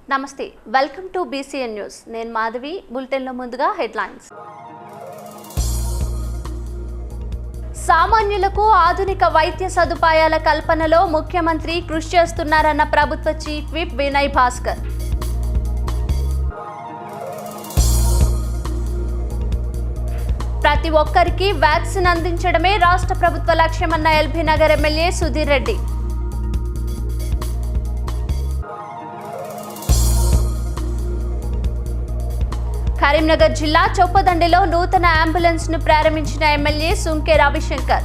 నమస్తే, welcome to BCN news. నేను మాధవి. బులెటిన్లో ముందుగా హెడ్లైన్స్. సామాన్యులకు ఆధునిక వైద్య సదుపాయాల కల్పనలో ముఖ్యమంత్రి కృషి చేస్తున్నారన్న ప్రభుత్వ చీఫ్ విప్ వినయ్ భాస్కర్. ప్రతి ఒక్కరికి వ్యాక్సిన్ అందించడమే రాష్ట్ర ప్రభుత్వ లక్ష్యమన్న ఎల్బీ నగర్ ఎమ్మెల్యే సుధీర్ రెడ్డి. కరీంనగర్ జిల్లా చొప్పదండిలో నూతన అంబులెన్స్ ను ప్రారంభించిన ఎమ్మెల్యే సుంకే రవిశంకర్.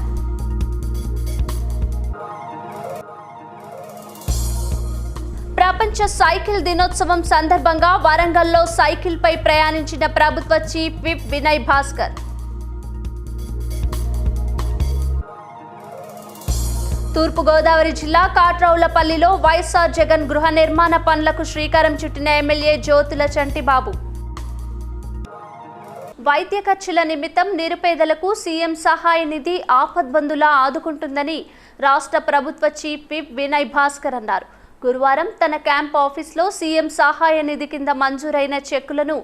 ప్రపంచ సైకిల్ దినోత్సవం సందర్భంగా వరంగల్లో సైకిల్ పై ప్రయాణించిన ప్రభుత్వ చీఫ్ విప్ వినయ్ భాస్కర్. తూర్పుగోదావరి జిల్లా కాట్రౌలపల్లిలో వైఎస్ఆర్ జగన్ గృహ నిర్మాణ పనులకు శ్రీకారం చుట్టిన ఎమ్మెల్యే జ్యోతుల చంటిబాబు. వైద్య ఖర్చుల నిమిత్తం నిరుపేదలకు సీఎం సహాయ నిధి ఆపద్బంధులా ఆదుకుంటుందని రాష్ట్ర ప్రభుత్వ చీఫ్ విప్ వినయ్ భాస్కర్ అన్నారు. గురువారం తన క్యాంప్ ఆఫీస్లో సీఎం సహాయ నిధి కింద మంజూరైన చెక్కులను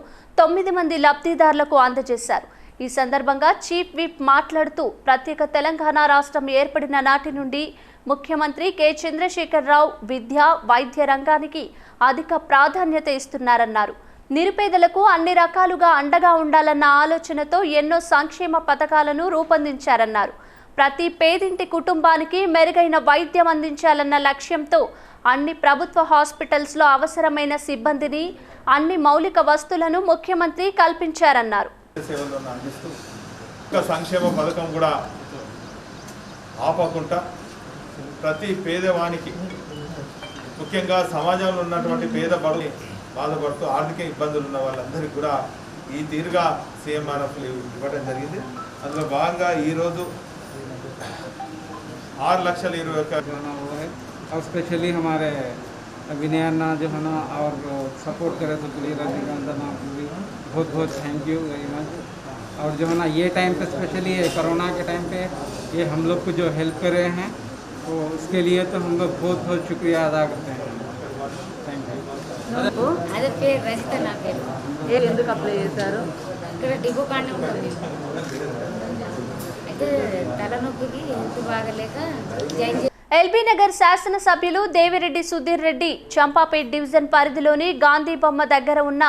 9 మంది లబ్ధిదారులకు అందజేశారు. ఈ సందర్భంగా చీఫ్ విప్ మాట్లాడుతూ ప్రత్యేక తెలంగాణ రాష్ట్రం ఏర్పడిన నాటి నుండి ముఖ్యమంత్రి కె చంద్రశేఖరరావు విద్య, వైద్య రంగానికి అధిక ప్రాధాన్యత ఇస్తున్నారన్నారు. నిరుపేదలకు అన్ని రకాలుగా అండగా ఉండాలన్న ఆలోచనతో ఎన్నో సంక్షేమ పథకాలను రూపొందించారన్నారు. ప్రతి పేదింటి కుటుంబానికి మెరుగైన వైద్యం అందించాలన్న లక్ష్యంతో అన్ని ప్రభుత్వ హాస్పిటల్స్లో అవసరమైన సిబ్బందిని, అన్ని మౌలిక వస్తువులను ముఖ్యమంత్రి కల్పించారన్నారు. సంక్షేమ పథకం కూడా ఆపకుండా ప్రతి పేదవానికి, ముఖ్యంగా సమాజంలో ఉన్నటువంటి పేద బడుగు బాధపడుతూ ఆర్థిక ఇబ్బందులు ఉన్న వాళ్ళందరికీ కూడా ఈ తీరుగా CMRF ఇవ్వడం జరిగింది. అందులో భాగంగా ఈరోజు 6,20,000 और स्पेशली हमारे विनय अन्ना जो है ना और सपोर्ट करे तो प्लीज रजनीकांत बहुत बहुत थैंक यू वेरी मच। और जो है ना ये टाइम पे स्पेशली कोरोना के टाइम पे ये हम लोग को जो हेल्प कर रहे हैं तो उसके लिए तो हम लोग बहुत बहुत शुक्रिया अदा करते हैं। అదే పేరు రజిత. నా పేరు ఎందుకు అప్లై చేశారు? ఇక్కడ డిపో కాడనే ఉంటుంది. అయితే తలనొప్పికి హెల్త్ బాగలేక ఎల్బీ నగర్ శాసనసభ్యులు దేవిరెడ్డి సుధీర్ రెడ్డి చంపాపేట్ డివిజన్ పరిధిలోని గాంధీ బొమ్మ దగ్గర ఉన్న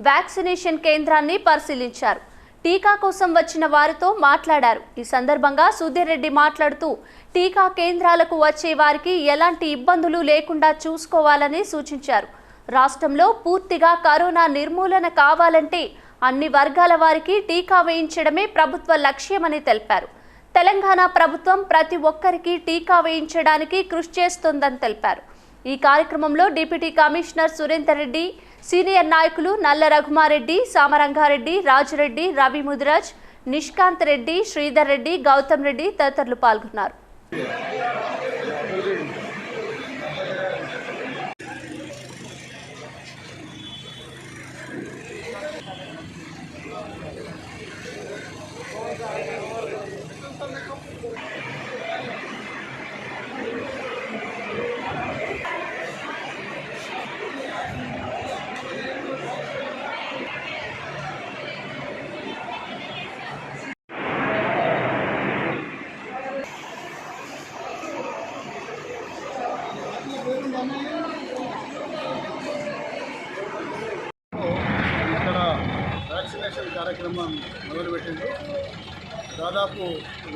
వ్యాక్సినేషన్ కేంద్రాన్ని పరిశీలించారు. టీకా కోసం వచ్చిన వారితో మాట్లాడారు. ఈ సందర్భంగా సుధీర్ రెడ్డి మాట్లాడుతూ టీకా కేంద్రాలకు వచ్చే వారికి ఎలాంటి ఇబ్బందులు లేకుండా చూసుకోవాలని సూచించారు. రాష్ట్రంలో పూర్తిగా కరోనా నిర్మూలన కావాలంటే అన్ని వర్గాల వారికి టీకా వేయించడమే ప్రభుత్వ లక్ష్యమని తెలిపారు. తెలంగాణ ప్రభుత్వం ప్రతి ఒక్కరికి టీకా వేయించడానికి కృషి చేస్తోందని తెలిపారు. ఈ కార్యక్రమంలో deputy commissioner Surender Reddy, senior నాయకులు నల్ల రఘుమారెడ్డి, సామరంగారెడ్డి, రాజురెడ్డి, రవి ముదిరాజ్, నిష్కాంత్ రెడ్డి, శ్రీధర్ రెడ్డి, గౌతమ్ రెడ్డి తదితరులు పాల్గొన్నారు. ఇక్కడ వ్యాక్సినేషన్ కార్యక్రమం మొదలుపెట్టింది. దాదాపు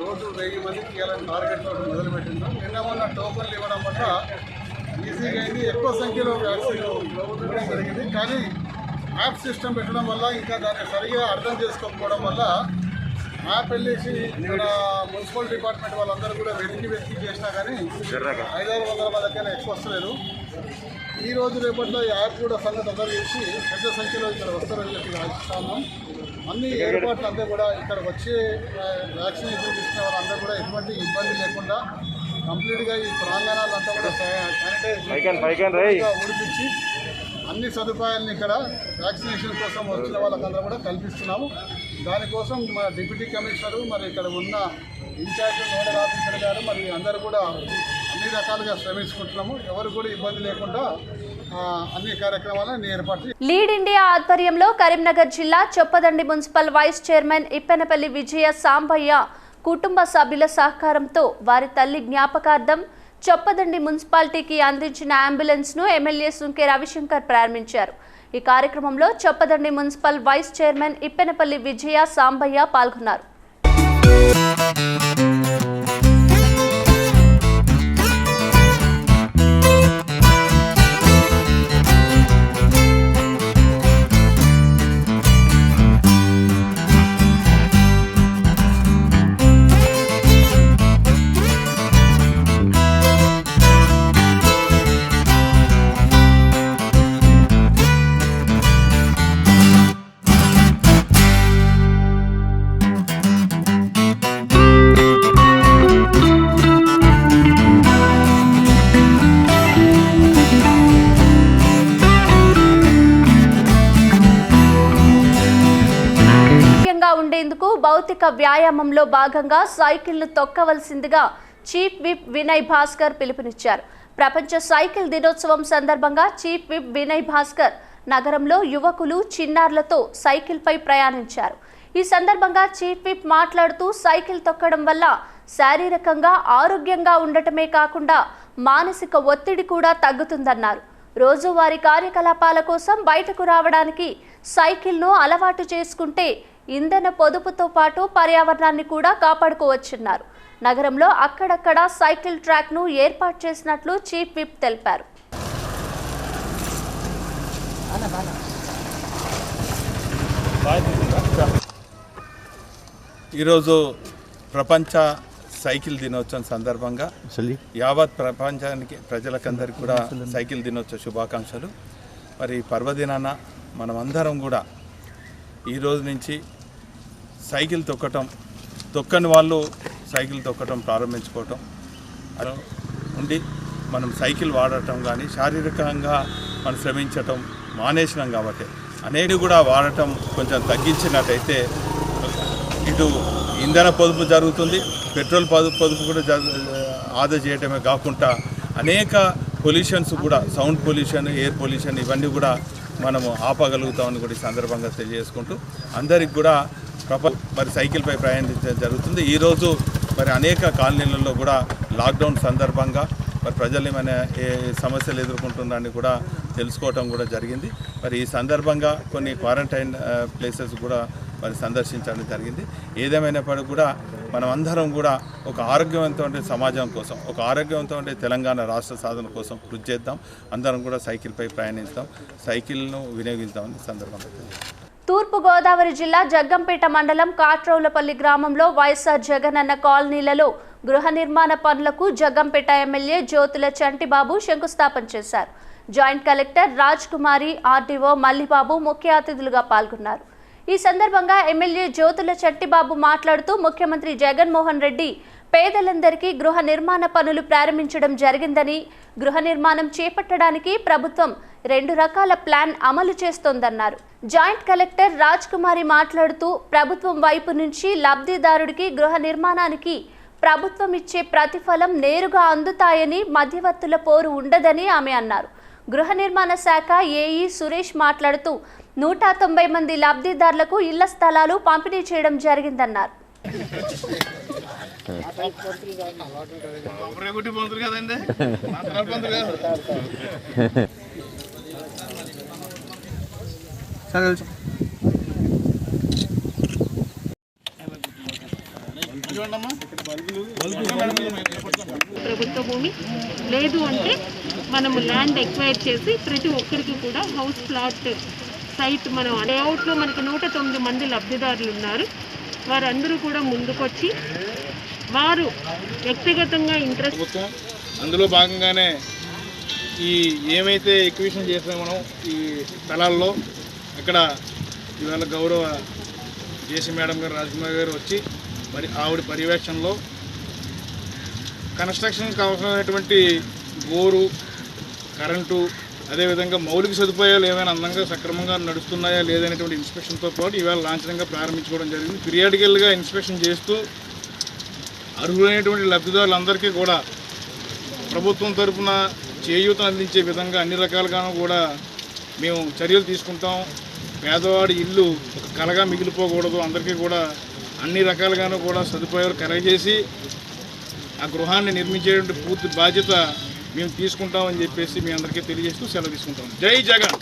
రోజు 1000 మందికి ఇవ్వాలని టార్గెట్ మొదలుపెట్టింది. నిన్న మొన్న టోకన్లు ఇవ్వడం వల్ల ఈజీగా అయింది. ఎక్కువ సంఖ్యలో వ్యాక్సిన్ ఇవ్వడం జరిగింది. కానీ యాప్ సిస్టమ్ పెట్టడం వల్ల ఇంకా దాన్ని సరిగా అర్థం చేసుకోకపోవడం వల్ల యాప్ వెళ్ళేసి మన మున్సిపల్ డిపార్ట్మెంట్ వాళ్ళందరూ కూడా వెతికి చేసినా కానీ 500-600 మందికైనా ఎక్కువ వస్తలేదు. ఈ రోజు రేపట్లో ఈ యాప్ కూడా సంగతి అందరూ చేసి పెద్ద సంఖ్యలో ఇక్కడ వస్తారని చెప్పి ఆశిస్తా ఉన్నాం. అన్ని ఏర్పాట్లు అంతా కూడా ఇక్కడ వచ్చే వ్యాక్సినేషన్ తీసుకునే వాళ్ళందరూ కూడా ఎటువంటి ఇబ్బంది లేకుండా కంప్లీట్గా ఈ ప్రాంగణాలంతా కూడా శానిటైజ్ ఉడిపించి అన్ని సదుపాయాలను ఇక్కడ వ్యాక్సినేషన్ కోసం వచ్చిన వాళ్ళకందరూ కూడా కల్పిస్తున్నాము. దానికోసం మన డిప్యూటీ కమిషనరు మరి ఇక్కడ ఉన్న ఇన్ఛార్జ్ నోడల్ ఆఫీసర్ గారు మరి అందరూ కూడా అన్ని రకాలుగా శ్రమించుకుంటున్నాము. ఎవరు కూడా ఇబ్బంది లేకుండా అన్ని కార్యక్రమాలను ఏర్పాటు చేశారు. లీడ్ ఇండియా ఆధ్వర్యంలో కరీంనగర్ జిల్లా చొప్పదండి మున్సిపల్ వైస్ చైర్మన్ ఇప్పెనపల్లి విజయ సాంబయ్య కుటుంబ సభ్యుల సహకారంతో వారి తల్లి జ్ఞాపకార్థం చొప్పదండి మున్సిపాలిటీకి అందించిన అంబులెన్స్ను ఎమ్మెల్యే సుంకే రవిశంకర్ ప్రారంభించారు. ఈ కార్యక్రమంలో చొప్పదండి మున్సిపల్ వైస్ చైర్మన్ ఇప్పెనపల్లి విజయ సాంబయ్య పాల్గొన్నారు. ఉండేందుకు భౌతిక వ్యాయామంలో భాగంగా సైకిల్ను తొక్కవలసిందిగా చీఫ్ విప్ వినయ్ భాస్కర్ పిలుపునిచ్చారు. ప్రపంచ సైకిల్ దినోత్సవం సందర్భంగా చీఫ్ విప్ వినయ్ భాస్కర్ నగరంలో యువకులు చిన్నారులతో సైకిల్పై ప్రయాణించారు. ఈ సందర్భంగా చీఫ్ విప్ మాట్లాడుతూ సైకిల్ తొక్కడం వల్ల శారీరకంగా ఆరోగ్యంగా ఉండటమే కాకుండా మానసిక ఒత్తిడి కూడా తగ్గుతుందన్నారు. రోజువారీ కార్యకలాపాల కోసం బయటకు రావడానికి సైకిల్ను అలవాటు చేసుకుంటే ఇంధన పొదుపుతో పాటు పర్యావరణాన్ని కూడా కాపాడుకోవచ్చున్నారు. నగరంలో అక్కడక్కడ సైకిల్ ట్రాక్ను ఏర్పాటు చేసినట్లు చీఫ్ విప్ తెలిపారు. ఈరోజు ప్రపంచ సైకిల్ దినోత్సవం సందర్భంగా యావత్ ప్రపంచానికి ప్రజలకందరికీ కూడా సైకిల్ దినోత్సవ శుభాకాంక్షలు. మరి పర్వదినాన మనమందరం కూడా ఈరోజు నుంచి సైకిల్ తొక్కని వాళ్ళు సైకిల్ తొక్కటం ప్రారంభించుకోవటం ఉండి మనం సైకిల్ వాడటం కానీ శారీరకంగా మనం శ్రమించటం మానేసినాం కాబట్టి అనేది కూడా వాడటం కొంచెం తగ్గించినట్టయితే ఇటు ఇంధన పొదుపు జరుగుతుంది, పెట్రోల్ పొదుపు కూడా ఆదా చేయటమే కాకుండా అనేక పొల్యూషన్స్ కూడా సౌండ్ పొల్యూషన్, ఎయిర్ పొల్యూషన్ ఇవన్నీ కూడా మనము ఆపగలుగుతామని కూడా ఈ సందర్భంగా తెలియజేసుకుంటూ అందరికి కూడా మరి సైకిల్పై ప్రయాణించడం జరుగుతుంది. ఈరోజు మరి అనేక కాలనీలలో కూడా లాక్డౌన్ సందర్భంగా మరి ప్రజలు ఏమైనా ఏ సమస్యలు ఎదుర్కొంటున్నారని కూడా తెలుసుకోవటం కూడా జరిగింది. మరి ఈ సందర్భంగా కొన్ని క్వారంటైన్ ప్లేసెస్ కూడా మరి సందర్శించడం జరిగింది. ఏదేమైనప్పటికీ కూడా మనం అందరం కూడా ఒక ఆరోగ్యవంతమైన సమాజం కోసం, ఒక ఆరోగ్యవంతమైన తెలంగాణ రాష్ట్ర సాధన కోసం కృషి చేద్దాం. అందరం కూడా సైకిల్పై ప్రయాణిస్తాం, సైకిల్ను వినియోగిస్తామని సందర్భంగా. తూర్పుగోదావరి జిల్లా జగ్గంపేట మండలం కాట్రౌలపల్లి గ్రామంలో వైఎస్ఆర్ జగనన్న కాలనీలలో గృహ నిర్మాణ పనులకు జగ్గంపేట ఎమ్మెల్యే జ్యోతుల చంటిబాబు శంకుస్థాపన చేశారు. జాయింట్ కలెక్టర్ రాజ్ కుమారి, ఆర్డీఓ మల్లిబాబు ముఖ్య అతిథులుగా పాల్గొన్నారు. ఈ సందర్భంగా ఎమ్మెల్యే జ్యోతుల చంటిబాబు మాట్లాడుతూ ముఖ్యమంత్రి జగన్మోహన్ రెడ్డి పేదలందరికీ గృహ నిర్మాణ పనులు ప్రారంభించడం జరిగిందని, గృహ నిర్మాణం చేపట్టడానికి ప్రభుత్వం 2 రకాల ప్లాన్ అమలు చేస్తోందన్నారు. జాయింట్ కలెక్టర్ రాజ్ కుమారి మాట్లాడుతూ ప్రభుత్వం వైపు నుంచి లబ్ధిదారుడికి గృహ నిర్మాణానికి ప్రభుత్వం ఇచ్చే ప్రతిఫలం నేరుగా అందుతాయని, మధ్యవర్తుల పోరు ఉండదని ఆమె అన్నారు. గృహ నిర్మాణ శాఖ ఏఈ సురేష్ మాట్లాడుతూ 190 మంది లబ్ధిదారులకు ఇళ్ల స్థలాలు పంపిణీ చేయడం జరిగిందన్నారు. ప్రభుత్వ భూమి లేదు అంటే మనము ల్యాండ్ ఎక్వైర్ చేసి ప్రతి ఒక్కరికి కూడా హౌస్ ప్లాట్ సైట్ మనం లేఅవుట్లో మనకి 109 మంది లబ్ధిదారులు ఉన్నారు. వారందరూ కూడా ముందుకొచ్చి వారు వ్యక్తిగతంగా ఇంట్రెస్ట్ అందులో భాగంగానే ఈ ఏమైతే ఎక్విజిషన్ చేసామో మనం ఈ స్థలాల్లో అక్కడ ఇవాళ గౌరవ జేసీ మేడం గారు, రాజకుమారి గారు వచ్చి మరి ఆవిడ పర్యవేక్షణలో కన్స్ట్రక్షన్కి అవసరమైనటువంటి బోరు, కరెంటు, అదేవిధంగా మౌలిక సదుపాయాలు ఏమైనా అందంగా సక్రమంగా నడుస్తున్నాయా లేదనేటువంటి ఇన్స్పెక్షన్తో పాటు ఇవాళ లాంఛనంగా ప్రారంభించుకోవడం జరిగింది. పీరియాడికల్గా ఇన్స్పెక్షన్ చేస్తూ అర్హులైనటువంటి లబ్ధిదారులందరికీ కూడా ప్రభుత్వం తరఫున చేయూత అందించే విధంగా అన్ని రకాలుగాను కూడా మేము చర్యలు తీసుకుంటాం. పేదవాడి ఇల్లు ఒక కలగా మిగిలిపోకూడదు, అందరికీ కూడా అన్ని రకాలుగాను కూడా సదుపాయాలు కలగజేసి ఆ గృహాన్ని నిర్మించేటువంటి పూర్తి బాధ్యత మేము తీసుకుంటామని చెప్పేసి మీ అందరికీ తెలియజేస్తూ సెలవు తీసుకుంటాం. జై జగన్.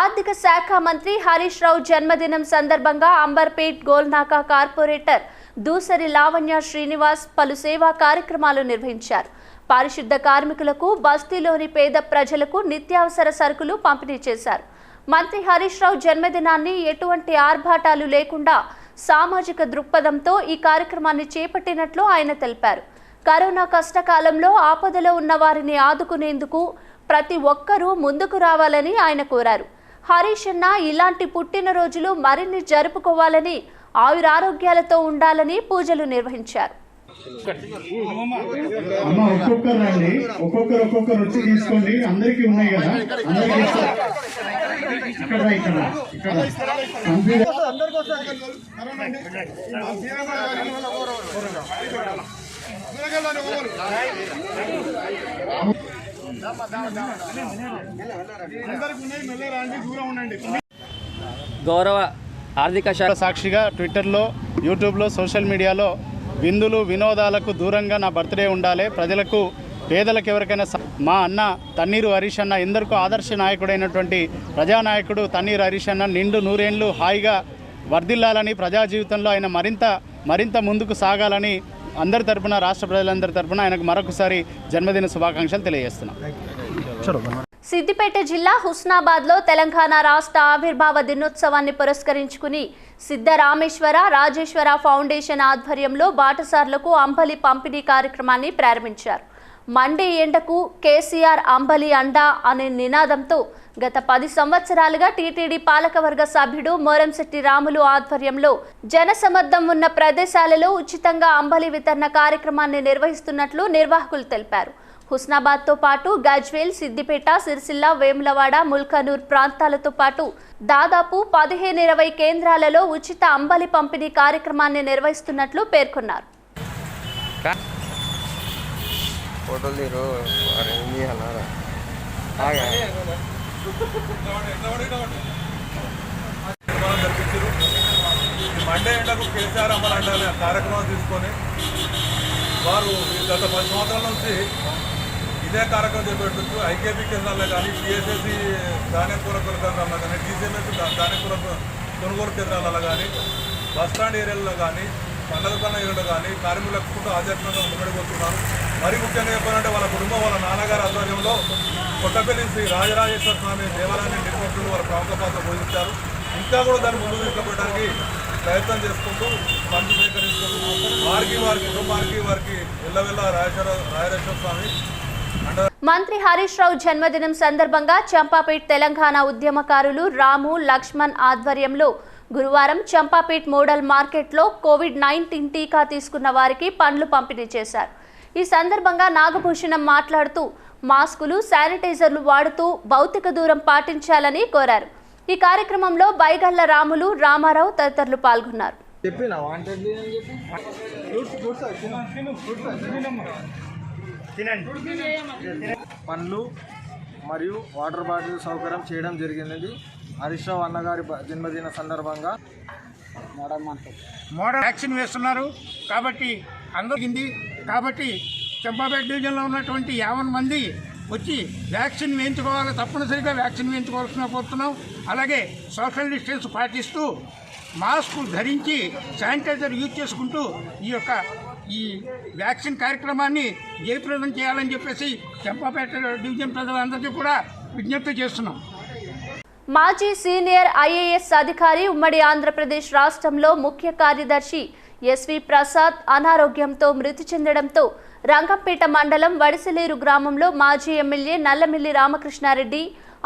ఆర్థిక శాఖ మంత్రి హరీష్ రావు జన్మదినం సందర్భంగా అంబర్పేట్ గోల్నాకా కార్పొరేటర్ దూసరి లావణ్య శ్రీనివాస్ పలు సేవా కార్యక్రమాలు నిర్వహించారు. పారిశుద్ధ కార్మికులకు, బస్తీలోని పేద ప్రజలకు నిత్యావసర సరుకులు పంపిణీ చేశారు. మంత్రి హరీష్ రావు జన్మదినాన్ని ఎటువంటి ఆర్భాటాలు లేకుండా సామాజిక దృక్పథంతో ఈ కార్యక్రమాన్ని చేపట్టినట్లు ఆయన తెలిపారు. కరోనా కష్టకాలంలో ఆపదలో ఉన్న వారిని ఆదుకునేందుకు ప్రతి ఒక్కరూ ముందుకు రావాలని ఆయన కోరారు. హరీష్ అన్న ఇలాంటి పుట్టినరోజులు మరిన్ని జరుపుకోవాలని, ఆయురారోగ్యాలతో ఉండాలని పూజలు నిర్వహించారు. ఒక్కొక్కరు వచ్చి తీసుకోండి. అందరికీ ఉన్నాయి కదా, గౌరవ ఆర్థిక శాఖ సాక్షిగా ట్విట్టర్లో, యూట్యూబ్లో, సోషల్ మీడియాలో విందులు వినోదాలకు దూరంగా నా బర్త్డే ఉండాలి, ప్రజలకు పేదలకు ఎవరికైనా మా అన్న తన్నీరు హరీష్ అన్న ఎందరికో ఆదర్శ నాయకుడైనటువంటి ప్రజానాయకుడు తన్నీరు హరీష్ అన్న నిండు నూరేండ్లు హాయిగా వర్ధిల్లాలని, ప్రజా జీవితంలో ఆయన మరింత ముందుకు సాగాలని అందరి తరపున, రాష్ట్ర ప్రజలందరి తరపున ఆయనకు మరొకసారి జన్మదిన శుభాకాంక్షలు తెలియజేస్తున్నాం. సిద్దిపేట జిల్లా హుస్నాబాద్లో తెలంగాణ రాష్ట్ర ఆవిర్భావ దినోత్సవాన్ని పురస్కరించుకుని సిద్ధరామేశ్వర రాజేశ్వర ఫౌండేషన్ ఆధ్వర్యంలో బాటసార్లకు అంబలి పంపిణీ కార్యక్రమాన్ని ప్రారంభించారు. మండే ఎండకు కేసీఆర్ అంబలి అండా అనే నినాదంతో గత 10 సంవత్సరాలుగా టీటీడీ పాలకవర్గ సభ్యుడు మోరంశెట్టి రాములు ఆధ్వర్యంలో జనసమ్మర్దం ఉన్న ప్రదేశాలలో ఉచితంగా అంబలి వితరణ కార్యక్రమాన్ని నిర్వహిస్తున్నట్లు నిర్వాహకులు తెలిపారు. హుస్నాబాద్తో పాటు గజ్వేల్, సిద్దిపేట, సిరిసిల్ల, వేములవాడ, ముల్కనూర్ ప్రాంతాలతో పాటు దాదాపు 15-20 కేంద్రాలలో ఉచిత అంబలి పంపిణీ కార్యక్రమాన్ని నిర్వహిస్తున్నట్లు పేర్కొన్నారు. మండే ఎండకు కేసీఆర్ అమలు అండాలి కార్యక్రమం తీసుకొని వారు గత 10 సంవత్సరాల నుంచి ఇదే కార్యక్రమం చేపట్టచ్చు. ఐకేపీ కేంద్రాల్లో కానీ, టీఎస్ఎస్సి ధాన్యం కొనుగోలు కేంద్రాల్లో కానీ, టీసీఎంఎస్ ధాన్యం కొనుగోలు కేంద్రాలలో కానీ, బస్టాండ్ ఏరియాల్లో కానీ, పండుగ ఏరియాలో కానీ కార్మికులకు ఆధ్యాత్మికంగా ముంగడిపోతున్నారు. మరీ ముఖ్యంగా చెప్పాలంటే వాళ్ళ కుటుంబం, వాళ్ళ నాన్నగారి ఆధ్వర్యంలో కొత్తపల్లి శ్రీ రాజరాజేశ్వర స్వామి దేవాలయాన్ని నిర్మించడంలో వాళ్ళ ప్రముఖ పాత్ర పోషించారు. ఇంకా కూడా దాన్ని ముందుకు తీసుకుపోవడానికి ప్రయత్నం చేసుకుంటూ ఫండ్స్ సేకరిస్తూ వారి కుటుంబానికి ఎల్లవెల్ల రాజరాజేశ్వర స్వామి. మంత్రి హరీష్ రావు జన్మదినం సందర్భంగా చంపాపేట్ తెలంగాణ ఉద్యమకారులు రాము, లక్ష్మణ్ ఆధ్వర్యంలో గురువారం చంపాపేట్ మోడల్ మార్కెట్లో కోవిడ్-19 టీకా తీసుకున్న వారికి పండ్లు పంపిణీ చేశారు. ఈ సందర్భంగా నాగభూషణం మాట్లాడుతూ మాస్కులు, శానిటైజర్లు వాడుతూ భౌతిక దూరం పాటించాలని కోరారు. ఈ కార్యక్రమంలో బైగళ్ల రాములు, రామారావు తదితరులు పాల్గొన్నారు. పండ్లు మరియు వాటర్ బాటిల్ సౌకర్యం చేయడం జరిగినది. హరీష్ రావు అన్నగారి జన్మదిన సందర్భంగా మోడల్ వ్యాక్సిన్ వేస్తున్నారు కాబట్టి చంపాపేట డివిజన్లో ఉన్నటువంటి 50 మంది వచ్చి వ్యాక్సిన్ వేయించుకోవాలి, తప్పనిసరిగా వ్యాక్సిన్ వేయించుకోవాల్సిన కోరుతున్నాం. అలాగే సోషల్ డిస్టెన్స్ పాటిస్తూ మాస్కులు ధరించి శానిటైజర్ యూజ్ చేసుకుంటూ ఈ వ్యాక్సిన్ కార్యక్రమాన్ని జయప్రదం చేయాలని చెప్పేసి చంపాపేట డివిజన్ ప్రజలందరికీ కూడా విజ్ఞప్తి చేస్తున్నాం. మాజీ సీనియర్ ఐఏఎస్ అధికారి, ఉమ్మడి ఆంధ్రప్రదేశ్ రాష్ట్రంలో ముఖ్య కార్యదర్శి ఎస్వి ప్రసాద్ అనారోగ్యంతో మృతి చెందడంతో రంగంపేట మండలం వడిసలేరు గ్రామంలో మాజీ ఎమ్మెల్యే నల్లమిల్లి రామకృష్ణారెడ్డి,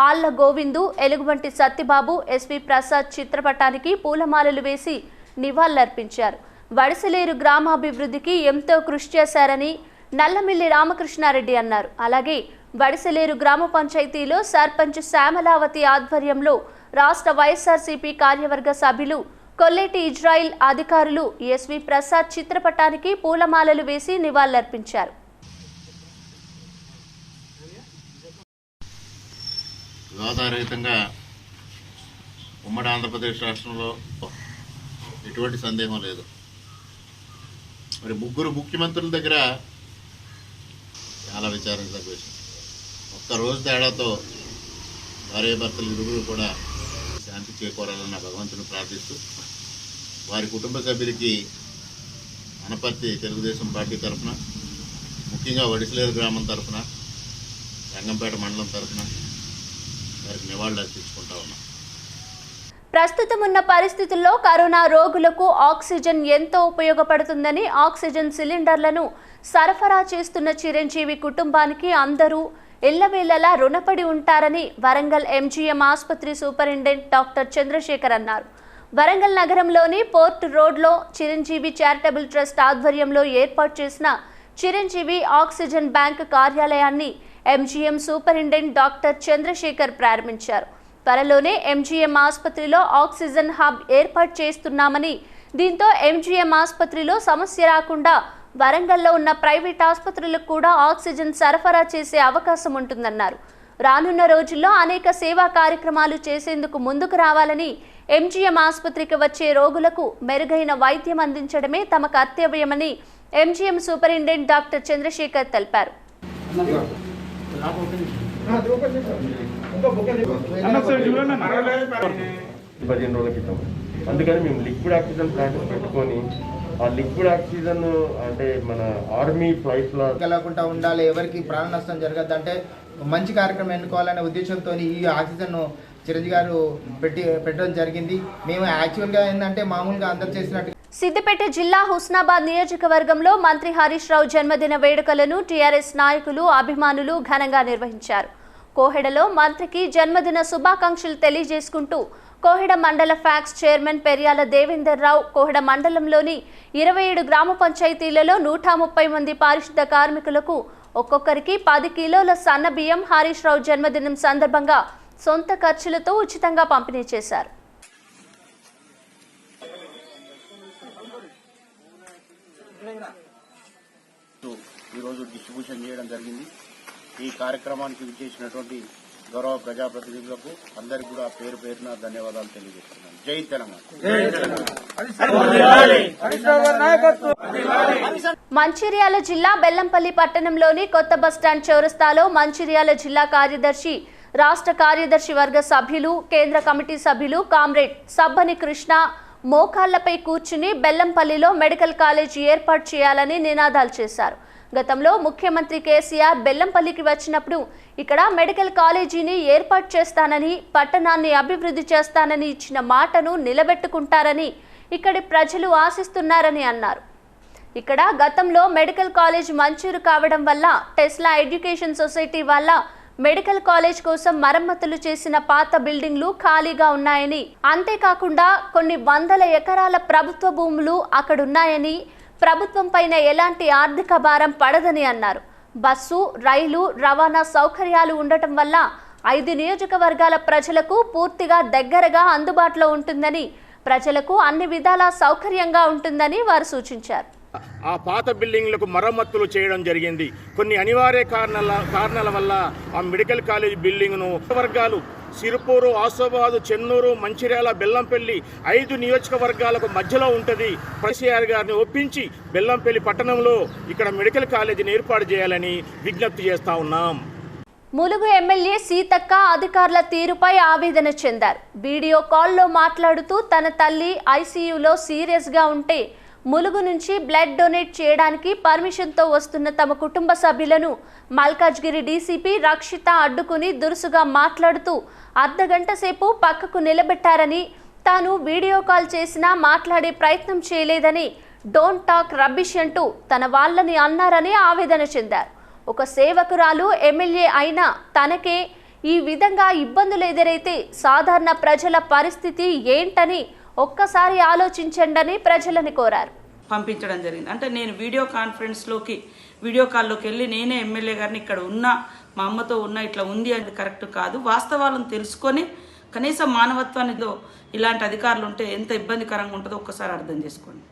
ఆళ్ల గోవిందు, ఎలుగుబంటి సత్యబాబు ఎస్వి ప్రసాద్ చిత్రపటానికి పూలమాలలు వేసి నివాళులర్పించారు. వడిసలేరు గ్రామాభివృద్ధికి ఎంతో కృషి చేశారని నల్లమిల్లి రామకృష్ణారెడ్డి అన్నారు. అలాగే వడిసలేరు గ్రామ పంచాయతీలో సర్పంచ్ శ్యామలావతి ఆధ్వర్యంలో రాష్ట్ర వైఎస్ఆర్సీపీ కార్యవర్గ సభ్యులు కొల్లేటి ఇజ్రాయిల్ అధికారులు ఎస్వి ప్రసాద్ చిత్రపటానికి పూలమాలలు వేసి నివాళులర్పించారు. వివాదారహితంగా ఉమ్మడి ఆంధ్రప్రదేశ్ రాష్ట్రంలో ఎటువంటి సందేహం లేదు. మరి ముగ్గురు ముఖ్యమంత్రుల దగ్గర చాలా విచారించదగ్గ విషయం. ఒక్కరోజు తేడాతో భార్యాభర్తలు ఇరువురు కూడా శాంతి చేకూరాలన్న భగవంతుని ప్రార్థిస్తూ వారి కుటుంబ సభ్యులకి అనపర్తి తెలుగుదేశం పార్టీ తరఫున, ముఖ్యంగా వడిసలేరు గ్రామం తరఫున, రంగంపేట మండలం తరఫున వారికి నివాళులు అర్పించుకుంటా ఉన్నాం. ప్రస్తుతం ఉన్న పరిస్థితుల్లో కరోనా రోగులకు ఆక్సిజన్ ఎంతో ఉపయోగపడుతుందని ఆక్సిజన్ సిలిండర్లను సరఫరా చేస్తున్న చిరంజీవి కుటుంబానికి అందరూ ఎల్లవేళలా రుణపడి ఉంటారని వరంగల్ ఎంజీఎం ఆసుపత్రి సూపరింటెండెంట్ డాక్టర్ చంద్రశేఖర్ అన్నారు. వరంగల్ నగరంలోని పోర్ట్ రోడ్లో చిరంజీవి చారిటబుల్ ట్రస్ట్ ఆధ్వర్యంలో ఏర్పాటు చేసిన చిరంజీవి ఆక్సిజన్ బ్యాంక్ కార్యాలయాన్ని ఎంజీఎం సూపరింటెండెంట్ డాక్టర్ చంద్రశేఖర్ ప్రారంభించారు. త్వరలోనే ఎంజీఎం ఆసుపత్రిలో ఆక్సిజన్ హబ్ ఏర్పాటు చేస్తున్నామని, దీంతో ఎంజీఎం ఆసుపత్రిలో సమస్య రాకుండా వరంగల్లో ఉన్న ప్రైవేట్ ఆసుపత్రులకు కూడా ఆక్సిజన్ సరఫరా చేసే అవకాశం ఉంటుందన్నారు. రానున్న రోజుల్లో అనేక సేవా కార్యక్రమాలు చేసేందుకు ముందుకు రావాలని, ఎంజీఎం ఆసుపత్రికి వచ్చే రోగులకు మెరుగైన వైద్యం అందించడమే తమ కర్తవ్యమని ఎంజీఎం సూపరింటెండెంట్ డాక్టర్ చంద్రశేఖర్ తెలిపారు. 15 రోజుల క్రితం. అందుకని మేము లిక్విడ్ ఆక్సిజన్ ప్లాంట్ పెట్టుకొని ఆ లిక్విడ్ ఆక్సిజన్ అంటే మన ఆర్మీ ఫ్లైట్స్లో కలగకుండా ఉండాలి, ఎవరికి ప్రాణ నష్టం జరగద్దు అంటే మంచి కార్యక్రమం ఎన్నుకోవాలనే ఉద్దేశంతో ఈ ఆక్సిజన్ చిరంజీవి గారు పెట్టడం జరిగింది. మేము యాక్చువల్గా ఏంటంటే మామూలుగా అందరు చేసినట్టు సిద్దిపేట జిల్లా హుస్నాబాద్ నియోజకవర్గంలో మంత్రి హరీష్ రావు జన్మదిన వేడుకలను టీఆర్ఎస్ నాయకులు, అభిమానులు ఘనంగా నిర్వహించారు. కోహెడలో మంత్రికి జన్మదిన శుభాకాంక్షలు తెలియజేసుకుంటూ కోహెడ మండల ఫ్యాక్స్ చైర్మన్ పెర్యాల దేవేందర్ రావు కోహెడ మండలంలోని 27 గ్రామ పంచాయతీలలో 130 మంది పారిశుద్ధ కార్మికులకు ఒక్కొక్కరికి 10 కిలోల సన్న బియ్యం హరీష్ రావు జన్మదినం సందర్భంగా సొంత ఖర్చులతో ఉచితంగా పంపిణీ చేశారు. ఈరోజు డిస్ట్రిబ్యూషన్ చేయడం జరిగింది. ఈ కార్యక్రమానికి విచ్చేసినటువంటి గౌరవ ప్రజాప్రతినిధులకు అందరికీ కూడా పేరు పేరున ధన్యవాదాలు తెలియజేస్తున్నాను. జై తెలంగాణ. మంచిర్యాల జిల్లా బెల్లంపల్లి పట్టణంలోని కొత్త బస్టాండ్ చౌరస్తాలో మంచిర్యాల జిల్లా కార్యదర్శి, రాష్ట్ర కార్యదర్శి వర్గ సభ్యులు, కేంద్ర కమిటీ సభ్యులు కామ్రేడ్ సబ్బని కృష్ణ మోకాళ్లపై కూర్చుని బెల్లంపల్లిలో మెడికల్ కాలేజీ ఏర్పాటు చేయాలని నినాదాలు చేశారు. గతంలో ముఖ్యమంత్రి కేసీఆర్ బెల్లంపల్లికి వచ్చినప్పుడు ఇక్కడ మెడికల్ కాలేజీని ఏర్పాటు చేస్తానని, పట్టణాన్ని అభివృద్ధి చేస్తానని ఇచ్చిన మాటను నిలబెట్టుకుంటారని ఇక్కడి ప్రజలు ఆశిస్తున్నారని అన్నారు. ఇక్కడ గతంలో మెడికల్ కాలేజ్ మంజూరు కావడం వల్ల టెస్లా ఎడ్యుకేషన్ సొసైటీ వల్ల మెడికల్ కాలేజ్ కోసం మరమ్మతులు చేసిన పాత బిల్డింగ్లు ఖాళీగా ఉన్నాయని, అంతేకాకుండా కొన్ని వందల ఎకరాల ప్రభుత్వ భూములు అక్కడున్నాయని, ప్రభుత్వం పైన ఎలాంటి ఆర్థిక భారం పడదని అన్నారు. బస్సు, రైలు రవాణా సౌకర్యాలు ఉండటం వల్ల 5 నియోజకవర్గాల ప్రజలకు పూర్తిగా దగ్గరగా అందుబాటులో ఉంటుందని, ప్రజలకు అన్ని విధాలా సౌకర్యంగా ఉంటుందని వారు సూచించారు. ఆ పాత బిల్డింగ్లకు మరమ్మతులు చేయడం జరిగింది. కొన్ని అనివార్య కారణాల వల్ల ఆ మెడికల్ కాలేజ్ బిల్డింగ్ను వర్గాలు సిరుపూరు, ఆసిఫాబాద్, చెన్నూరు, మంచిర్యాల, బెల్లంపల్లి 5 నియోజకవర్గాలకు మధ్యలో ఉంటుంది. కేసీఆర్ గారిని ఒప్పించి బెల్లంపల్లి పట్టణంలో ఇక్కడ మెడికల్ కాలేజీని ఏర్పాటు చేయాలని విజ్ఞప్తి చేస్తా ఉన్నాం. ములుగు ఎమ్మెల్యే సీతక్క అధికారుల తీరుపై ఆవేదన చెందారు. వీడియో కాల్లో మాట్లాడుతూ తన తల్లి ఐసీయూలో సీరియస్గా ఉంటే ములుగు నుంచి బ్లడ్ డొనేట్ చేయడానికి పర్మిషన్తో వస్తున్న తమ కుటుంబ సభ్యులను మల్కాజ్గిరి డీసీపీ రక్షిత అడ్డుకుని దురుసుగా మాట్లాడుతూ అర్ధగంట సేపు పక్కకు నిలబెట్టారని, తాను వీడియో కాల్ చేసినా మాట్లాడే ప్రయత్నం చేయలేదని, డోంట్ టాక్ రబ్బిష్ అంటూ తన వాళ్ళని అన్నారని ఆవేదన చెందారు. ఒక సేవకురాలు ఎమ్మెల్యే అయినా తనకే ఈ విధంగా ఇబ్బందులు ఎదురైతే సాధారణ ప్రజల పరిస్థితి ఏంటని ఒక్కసారి ఆలోచించండి ప్రజలని కోరారు. పంపించడం జరిగింది. అంటే నేను వీడియో కాల్లోకి వెళ్ళి నేనే ఎమ్మెల్యే గారిని ఇక్కడ ఉన్నా, మా అమ్మతో ఉన్నా, ఇట్లా ఉంది అది కరెక్ట్ కాదు. వాస్తవాలను తెలుసుకొని కనీసం మానవత్వానితో ఇలాంటి అధికారులు ఉంటే ఎంత ఇబ్బందికరంగా ఉంటుందో ఒక్కసారి అర్థం చేసుకోండి.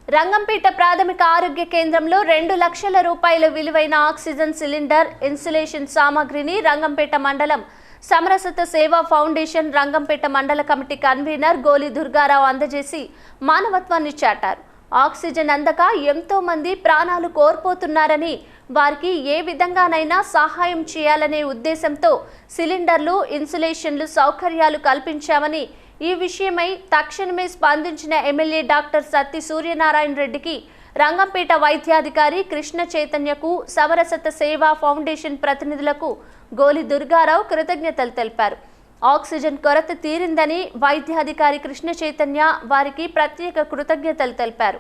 రంగంపేట ప్రాథమిక ఆరోగ్య కేంద్రంలో 2 లక్షల రూపాయల విలువైన ఆక్సిజన్ సిలిండర్, ఇన్సులేషన్ సామాగ్రిని రంగంపేట మండలం సమరసత సేవా ఫౌండేషన్ రంగంపేట మండల కమిటీ కన్వీనర్ గోలి దుర్గారావు అందజేసి మానవత్వాన్ని చాటారు. ఆక్సిజన్ అందక ఎంతో మంది ప్రాణాలు కోల్పోతున్నారని, వారికి ఏ విధంగానైనా సహాయం చేయాలనే ఉద్దేశంతో సిలిండర్లు, ఇన్సులేషన్లు సౌకర్యాలు కల్పించామని, ఈ విషయమై తక్షణమే స్పందించిన ఎమ్మెల్యే డాక్టర్ సత్తి సూర్యనారాయణ రెడ్డికి, రంగంపేట వైద్యాధికారి కృష్ణ చైతన్యకు, సమరసత సేవా ఫౌండేషన్ ప్రతినిధులకు గోలి దుర్గారావు కృతజ్ఞతలు తెలిపారు. ఆక్సిజన్ కొరత తీరిందని వైద్యాధికారి కృష్ణ చైతన్య వారికి ప్రత్యేక కృతజ్ఞతలు తెలిపారు.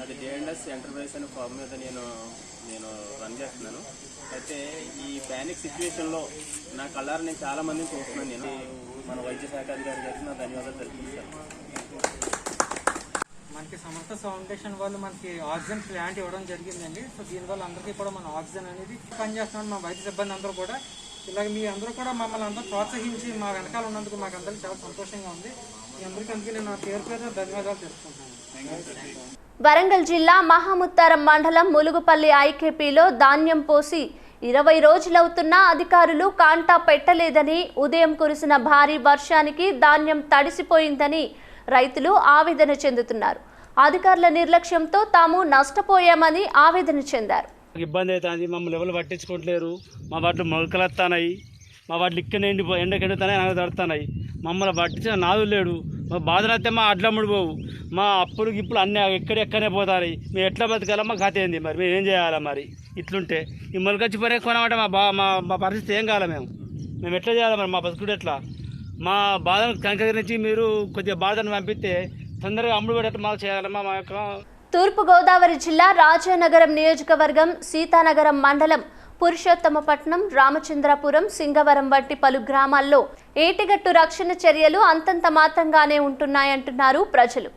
అది జేఎండ్ఎస్ ఎంటర్ప్రైజ్ అనే ఫామ్ మీద నేను రన్ చేస్తున్నాను. అయితే ఈ ప్యానిక్ సిచ్యువేషన్లో నా కళ్ళారా నేను చాలా మందిని చూస్తున్నాను. నేను మన వైద్య శాఖ అధికారి గారికి నా ధన్యవాదాలు తెలుపుతున్నాను. మనకి సమర్థ ఫౌండేషన్ వాళ్ళు మనకి ఆక్సిజన్ ప్లాంట్ ఇవ్వడం జరిగిందండి. సో దీనివల్ల అందరికీ కూడా మన ఆక్సిజన్ అనేది పనిచేస్తున్నాం. మా వైద్య సిబ్బంది అందరూ కూడా ఇలాగ మీ అందరూ కూడా మమ్మల్ని అందరూ ప్రోత్సహించి మా వెనకాల ఉన్నందుకు మాకు అందరికీ చాలా సంతోషంగా ఉంది. మీ అందరికీ అందుకే నేను నా పేరు ధన్యవాదాలు తెలుపుకుంటున్నాను. వరంగల్ జిల్లా మహాముత్తారం మండలం ములుగుపల్లి ఐకేపీలో ధాన్యం పోసి 20 రోజులవుతున్నా అధికారులు కాంటా పెట్టలేదని, ఉదయం కురిసిన భారీ వర్షానికి ధాన్యం తడిసిపోయిందని రైతులు ఆవేదన చెందుతున్నారు. అధికారుల నిర్లక్ష్యంతో తాము నష్టపోయామని ఆవేదన చెందారు. ఇబ్బంది అవుతుంది, మమ్మల్ని ఎవరు పట్టించుకోవట్లేరు. మా వాటిలో మొలకలు వస్తున్నాయి, మా వాటిలో ఇక్కడ ఎండకెండుతున్నాయి, నాకు తడుతున్నాయి. మమ్మల్ని పట్టించిన నాదు లేడు. మా బాధలు అయితే మా అడ్లమ్ముడు పోవు, మా అప్పులు గిప్పులు అన్నీ ఎక్కడెక్కనే పోతాయి. మేము ఎట్లా బతకాలా మా కథ ఏంది, మరి మేము ఏం చేయాలా? మరి ఇట్లుంటే ఈ మొలకొచ్చి పరే కొనమంటే మా పరిస్థితి ఏం కావాలి? మేము ఎట్లా చేయాలి? మరి మా బతుకుడు ఎట్లా? మా బాధను కనుకరించి మీరు కొద్దిగా బాధను పంపిస్తే తొందరగా అమ్ముడు పడేట్టు మాకు చేయాలమ్మా. మా యొక్క తూర్పుగోదావరి జిల్లా రాజానగరం నియోజకవర్గం సీతానగరం మండలం పురుషోత్తమపట్నం, రామచంద్రపురం, సింగవరం వంటి పలు గ్రామాల్లో ఏటిగట్టు రక్షణ చర్యలు అంతంత మాత్రంగానే ఉంటున్నాయంటున్నారు ప్రజలు.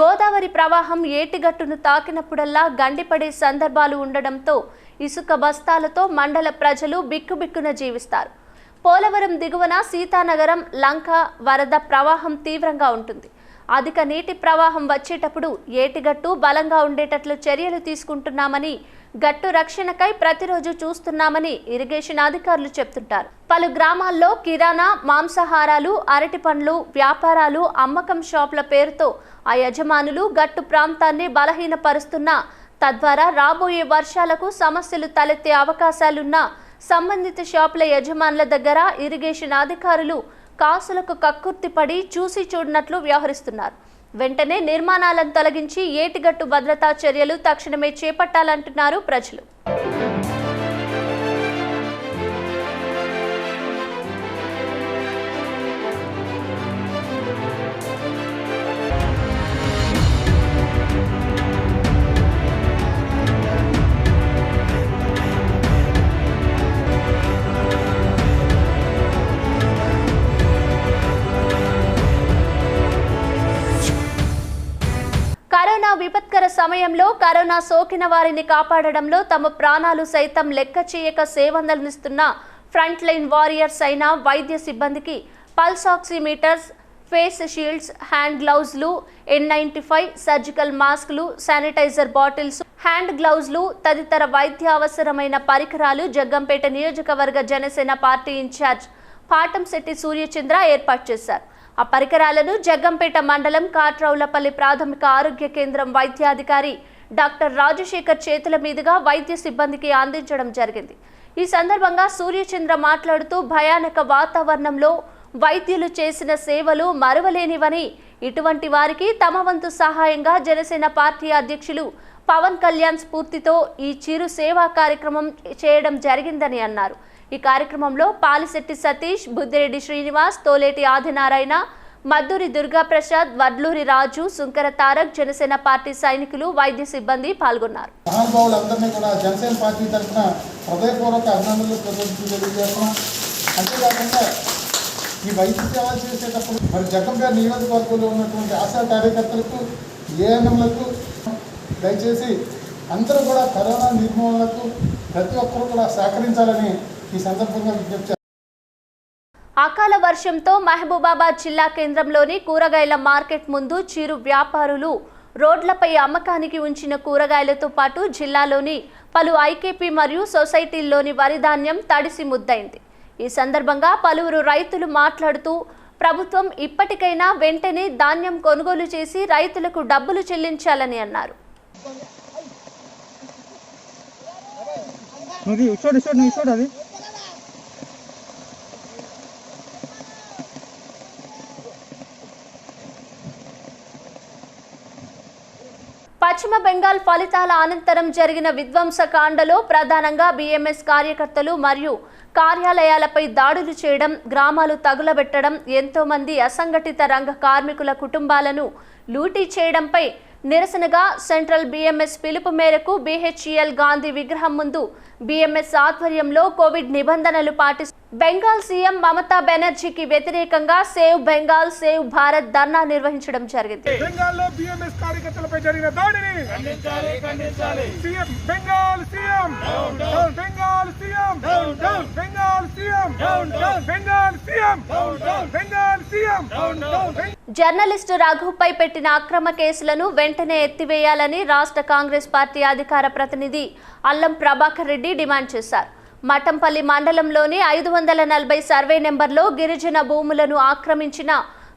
గోదావరి ప్రవాహం ఏటిగట్టును తాకినప్పుడల్లా గండిపడే సందర్భాలు ఉండడంతో ఇసుక బస్తాలతో మండల ప్రజలు బిక్కుబిక్కున జీవిస్తారు. పోలవరం దిగువన సీతానగరం లంక వరద ప్రవాహం తీవ్రంగా ఉంటుంది. అధిక నీటి ప్రవాహం వచ్చేటప్పుడు ఏటిగట్టు బలంగా ఉండేటట్లు చర్యలు తీసుకుంటున్నామని, గట్టు రక్షణకై ప్రతిరోజు చూస్తున్నామని ఇరిగేషన్ అధికారులు చెప్తుంటారు. పలు గ్రామాల్లో కిరాణా, మాంసాహారాలు, అరటి పండ్లు వ్యాపారాలు, అమ్మకం షాపుల పేరుతో ఆ యజమానులు గట్టు ప్రాంతాన్ని బలహీనపరుస్తున్నా, తద్వారా రాబోయే వర్షాలకు సమస్యలు తలెత్తే అవకాశాలున్నా సంబంధిత షాపుల యజమానుల దగ్గర ఇరిగేషన్ అధికారులు కాసులకు కక్కుర్తిపడి చూసి చూడనట్లు వ్యవహరిస్తున్నారు. వెంటనే నిర్మాణాలను తొలగించి ఏటిగట్టు భద్రతా చర్యలు తక్షణమే చేపట్టాలంటున్నారు ప్రజలు. కరోనా విపత్కర సమయంలో కరోనా సోకిన వారిని కాపాడడంలో తమ ప్రాణాలు సైతం లెక్క చేయక సేవలందిస్తున్న ఫ్రంట్ లైన్ వారియర్స్ అయిన వైద్య సిబ్బందికి pulse oximeters, face shields, hand గ్లౌజ్లు, N95 సర్జికల్ మాస్కులు, శానిటైజర్ బాటిల్స్, హ్యాండ్ గ్లౌజ్లు తదితర వైద్య అవసరమైన పరికరాలు జగ్గంపేట నియోజకవర్గ జనసేన పార్టీ ఇన్ఛార్జ్ పాటంశెట్టి సూర్యచంద్ర ఏర్పాటు చేశారు. ఆ పరికరాలను జగ్గంపేట మండలం కాట్రౌలపల్లి ప్రాథమిక ఆరోగ్య కేంద్రం వైద్యాధికారి డాక్టర్ రాజశేఖర్ చేతుల మీదుగా వైద్య సిబ్బందికి అందించడం జరిగింది. ఈ సందర్భంగా సూర్యచంద్ర మాట్లాడుతూ భయానక వాతావరణంలో వైద్యులు చేసిన సేవలు మరువలేనివని, ఇటువంటి వారికి తమ వంతు సహాయంగా జనసేన పార్టీ అధ్యక్షులు పవన్ కళ్యాణ్ స్ఫూర్తితో ఈ చిరు సేవా కార్యక్రమం చేయడం జరిగిందని అన్నారు. ఈ కార్యక్రమంలో పాలిశెట్టి సతీష్, బుద్దిరెడ్డి శ్రీనివాస్, తోలేటి ఆదినారాయణ, మద్దూరి దుర్గాప్రసాద్, వడ్లూరి రాజు, సుంకర తారక్, జనసేన పార్టీ సైనికులు, వైద్య సిబ్బంది పాల్గొన్నారు. మహానుభావులందరినీ కూడా జనసేన పార్టీ తరఫున హృదయపూర్వక అభినందనలు తెలియజేస్తున్నాం. అంతేకాకుండా ఈ వైద్య సేవలు చేసేటప్పుడు మరి జగ్గంపేట నియోజకవర్గంలో ఉన్నటువంటి ఆశా కార్యకర్తలకు, ఏఎన్ఎంలకు దయచేసి అందరూ కూడా కరోనా నిర్మూలనకు ప్రతి ఒక్కరూ కూడా సహకరించాలని ఈ సందర్భంగా విజ్ఞప్తి. అకాల వర్షంతో మహబూబాబాద్ జిల్లా కేంద్రంలోని కూరగాయల మార్కెట్ ముందు చిరు వ్యాపారులు రోడ్లపై అమ్మకానికి ఉంచిన కూరగాయలతో పాటు జిల్లాలోని పలు ఐకేపీ మరియు సొసైటీల్లోని వరి ధాన్యం తడిసి ముద్దైంది. ఈ సందర్భంగా పలువురు రైతులు మాట్లాడుతూ ప్రభుత్వం ఇప్పటికైనా వెంటనే ధాన్యం కొనుగోలు చేసి రైతులకు డబ్బులు చెల్లించాలని అన్నారు. పశ్చిమ బెంగాల్ ఫలితాల అనంతరం జరిగిన విధ్వంసకాండలో ప్రధానంగా బీఎంఎస్ కార్యకర్తలు మరియు కార్యాలయాలపై దాడులు చేయడం, గ్రామాలు తగులబెట్టడం, ఎంతో మంది అసంఘటిత రంగ కార్మికుల కుటుంబాలను లూటీ చేయడంపై నిరసనగా సెంట్రల్ బీఎంఎస్ పిలుపు మేరకు BHEL గాంధీ విగ్రహం ముందు బీఎంఎస్ ఆధ్వర్యంలో కోవిడ్ నిబంధనలు పాటిస్తూ బెంగాల్ సీఎం మమతా బెనర్జీకి వ్యతిరేకంగా సేవ్ బెంగాల్ సేవ్ భారత్ ధర్నా నిర్వహించడం జరిగింది. బెంగాల్లో బీఎంఎస్ కార్యకర్తలపై జరిగిన దాడిని ఖండించాలి, ఖండించాలి. CM Bengal CM down down, Bengal CM down down, Bengal CM down down, Bengal CM down down, Bengal CM down down. Journalist రఘుపై పెట్టిన అక్రమ కేసులను వెంటనే ఎత్తివేయాలని రాష్ట్ర కాంగ్రెస్ పార్టీ అధికార ప్రతినిధి అల్లం ప్రభాకర్ రెడ్డి డిమాండ్ చేశారు. మఠంపల్లి మండలంలోని 540 సర్వే నెంబర్లో గిరిజన భూములను ఆక్రమించిన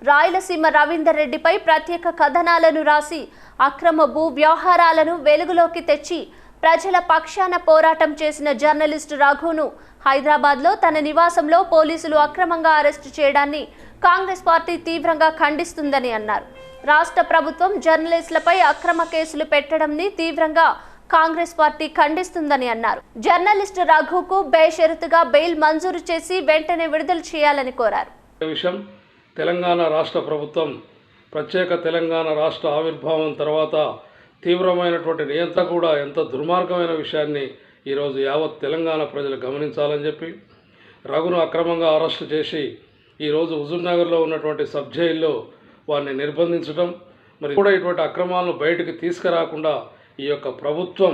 రాయలసీమ రవీందర్ రెడ్డిపై ప్రత్యేక కథనాలను రాసి అక్రమ భూ వ్యవహారాలను వెలుగులోకి తెచ్చి ప్రజల పక్షాన పోరాటం చేసిన జర్నలిస్టు రఘును హైదరాబాద్లో తన నివాసంలో పోలీసులు అక్రమంగా అరెస్టు చేయడాన్ని కాంగ్రెస్ పార్టీ తీవ్రంగా ఖండిస్తుందని అన్నారు. రాష్ట్ర ప్రభుత్వం జర్నలిస్టులపై అక్రమ కేసులు పెట్టడంని తీవ్రంగా కాంగ్రెస్ పార్టీ ఖండిస్తుందని అన్నారు. జర్నలిస్టు రఘుకు బేషరతుగా బెయిల్ మంజూరు చేసి వెంటనే విడుదల చేయాలని కోరారు. విషయం తెలంగాణ రాష్ట్ర ప్రభుత్వం ప్రత్యేక తెలంగాణ రాష్ట్ర ఆవిర్భావం తర్వాత తీవ్రమైనటువంటి నియంత్రణ కూడా ఎంత దుర్మార్గమైన విషయాన్ని ఈరోజు యావత్ తెలంగాణ ప్రజలు గమనించాలని చెప్పి రఘును అక్రమంగా అరెస్టు చేసి ఈరోజు హుజూర్నగర్లో ఉన్నటువంటి సబ్ జైల్లో వారిని నిర్బంధించడం, మరి కూడా ఇటువంటి అక్రమాలను బయటకు తీసుకురాకుండా ఈ యొక్క ప్రభుత్వం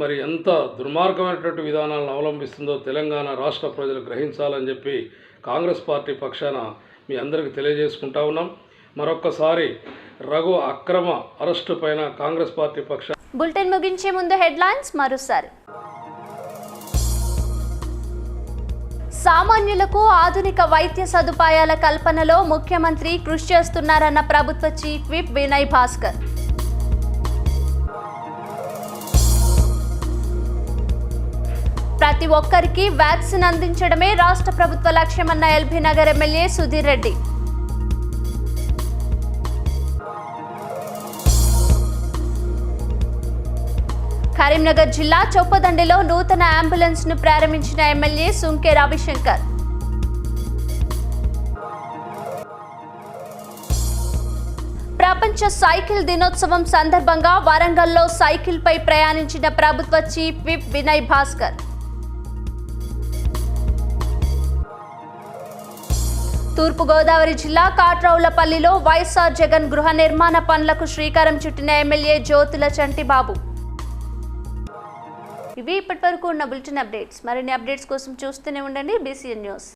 మరి ఎంత దుర్మార్గమైనటువంటి విధానాలను అవలంబిస్తుందో తెలంగాణ రాష్ట్ర ప్రజలు గ్రహించాలని చెప్పి కాంగ్రెస్ పార్టీ పక్షాన మీ అందరికీ తెలియజేసుకుంటా ఉన్నాం. మరొక్కసారి రఘు అక్రమ అరెస్టు పైన కాంగ్రెస్ పార్టీ పక్షాన. బులెటిన్ ముగించే ముందు హెడ్లైన్స్ మరోసారి. సామాన్యులకు ఆధునిక వైద్య సదుపాయాల కల్పనలో ముఖ్యమంత్రి కృషి చేస్తున్నారన్న ప్రభుత్వ చీఫ్ విప్ వినయ్ భాస్కర్. ప్రతి ఒక్కరికి వ్యాక్సిన్ అందించడమే రాష్ట్ర ప్రభుత్వ లక్ష్యమన్న ఎల్బీ నగర్ ఎమ్మెల్యే సుధీర్ రెడ్డి. కరీంనగర్ జిల్లా చొప్పదండిలో నూతన అంబులెన్స్ ను ప్రారంభించిన ఎమ్మెల్యే సుంకే రవిశంకర్. ప్రపంచ సైకిల్ దినోత్సవం సందర్భంగా వరంగల్లో సైకిల్ పై ప్రయాణించిన ప్రభుత్వ చీఫ్ విప్ వినయ్ భాస్కర్. తూర్పుగోదావరి జిల్లా కాట్రౌలపల్లిలో వైఎస్ఆర్ జగన్ గృహ నిర్మాణ పనులకు శ్రీకారం చుట్టిన ఎమ్మెల్యే జ్యోతుల చంటిబాబు. ఇవి ఇప్పటివరకు ఉన్న బులెటిన్ అప్డేట్స్. మరిన్ని అప్డేట్స్ కోసం చూస్తూనే ఉండండి BCN news.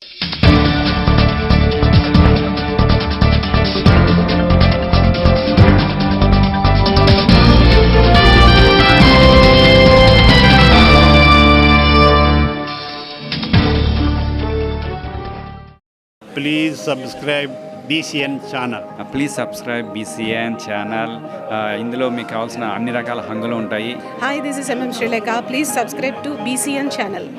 Please subscribe BCN channel. Please subscribe BCN channel. ఇందులో మీకు కావాల్సిన అన్ని రకాల హంగులు ఉంటాయి. Hi, this is MM Sri Lanka. Please subscribe to BCN channel.